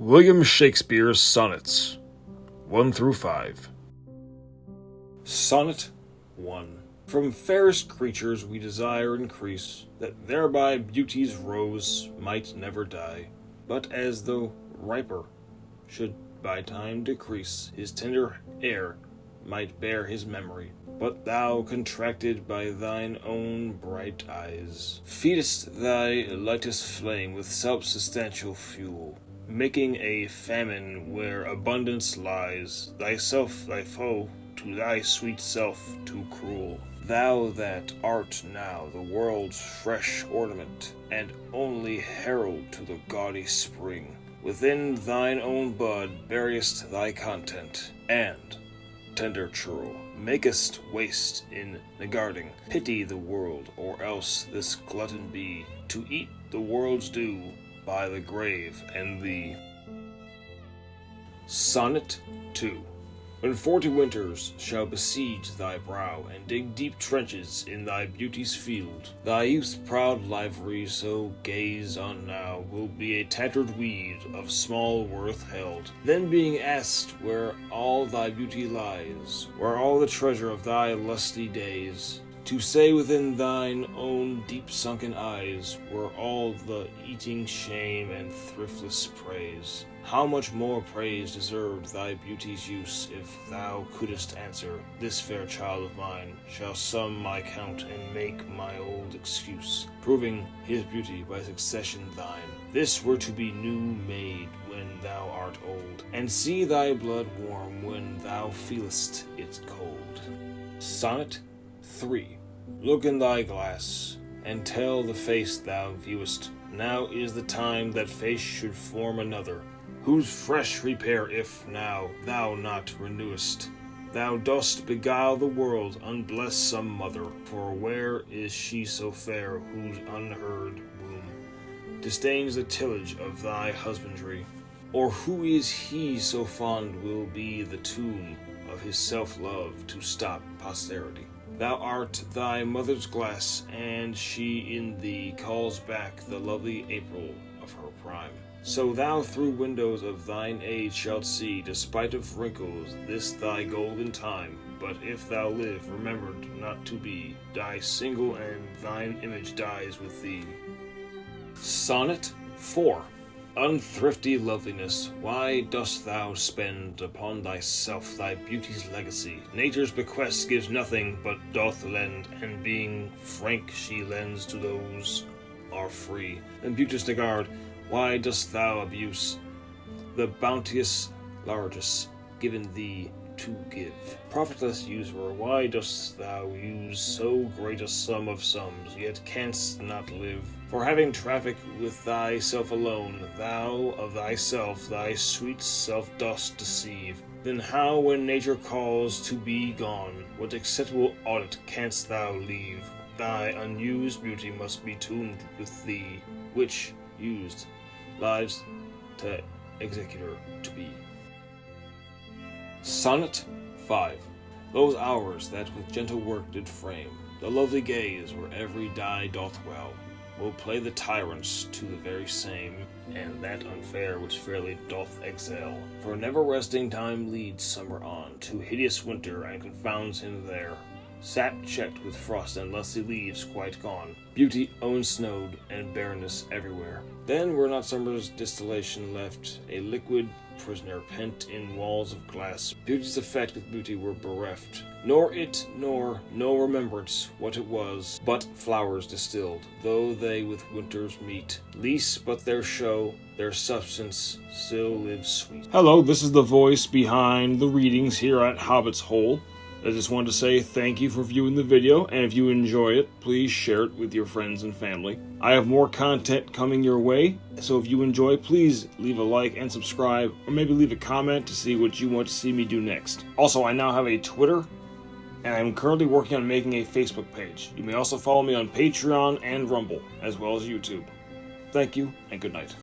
William Shakespeare Sonnets 1 through 5. Sonnet 1. From fairest creatures we desire increase, that thereby beauty's rose might never die, but as though riper, should by time decrease, his tender air might bear his memory. But thou, contracted by thine own bright eyes, feedest thy lightest flame with self-substantial fuel, making a famine where abundance lies, thyself thy foe, to thy sweet self too cruel. Thou that art now the world's fresh ornament, and only herald to the gaudy spring, within thine own bud buryest thy content, and, tender churl, makest waste in negarding. Pity the world, or else this glutton be, to eat the world's due by the grave and thee. Sonnet 2. When 40 winters shall besiege thy brow, and dig deep trenches in thy beauty's field, thy youth's proud livery so gazed on now will be a tattered weed of small worth held. Then being asked where all thy beauty lies, where all the treasure of thy lusty days, to say within thine own deep-sunken eyes were all the eating shame and thriftless praise. How much more praise deserved thy beauty's use, if thou couldst answer, this fair child of mine shall sum my count and make my old excuse, proving his beauty by succession thine. This were to be new made when thou art old, and see thy blood warm when thou feelest it cold. Sonnet 3. Look in thy glass, and tell the face thou viewest, now is the time that face should form another, whose fresh repair if now thou not renewest. Thou dost beguile the world, unbless some mother, for where is she so fair whose unheard womb disdains the tillage of thy husbandry? Or who is he so fond will be the tomb of his self-love to stop posterity? Thou art thy mother's glass, and she in thee calls back the lovely April of her prime. So thou through windows of thine age shalt see, despite of wrinkles, this thy golden time. But if thou live, remembered not to be, die single, and thine image dies with thee. Sonnet 4. Unthrifty loveliness, why dost thou spend upon thyself thy beauty's legacy? Nature's bequest gives nothing, but doth lend, and being frank she lends to those are free. And beauteous negard, why dost thou abuse the bounteous largesse given thee to give? Profitless usurer, why dost thou use so great a sum of sums, yet canst not live? For having traffic with thyself alone, thou of thyself thy sweet self dost deceive. Then how, when nature calls to be gone, what acceptable audit canst thou leave? Thy unused beauty must be tuned with thee, which, used, lives to executor to be. Sonnet 5. Those hours that with gentle work did frame the lovely gaze where every dye doth well, will play the tyrants to the very same, and that unfair which fairly doth excel. For never-resting time leads summer on to hideous winter, and confounds him there. Sap checked with frost and lusty leaves quite gone, beauty unsnowed, and barrenness everywhere. Then were not summer's distillation left, a liquid prisoner pent in walls of glass. Beauty's effect with beauty were bereft, nor it nor no remembrance what it was, but flowers distilled, though they with winters meet. Least but their show, their substance still lives sweet. Hello, this is the voice behind the readings here at Hobbit's Hole. I just wanted to say thank you for viewing the video, and if you enjoy it, please share it with your friends and family. I have more content coming your way, so if you enjoy, please leave a like and subscribe, or maybe leave a comment to see what you want to see me do next. Also, I now have a Twitter, and I'm currently working on making a Facebook page. You may also follow me on Patreon and Rumble, as well as YouTube. Thank you, and good night.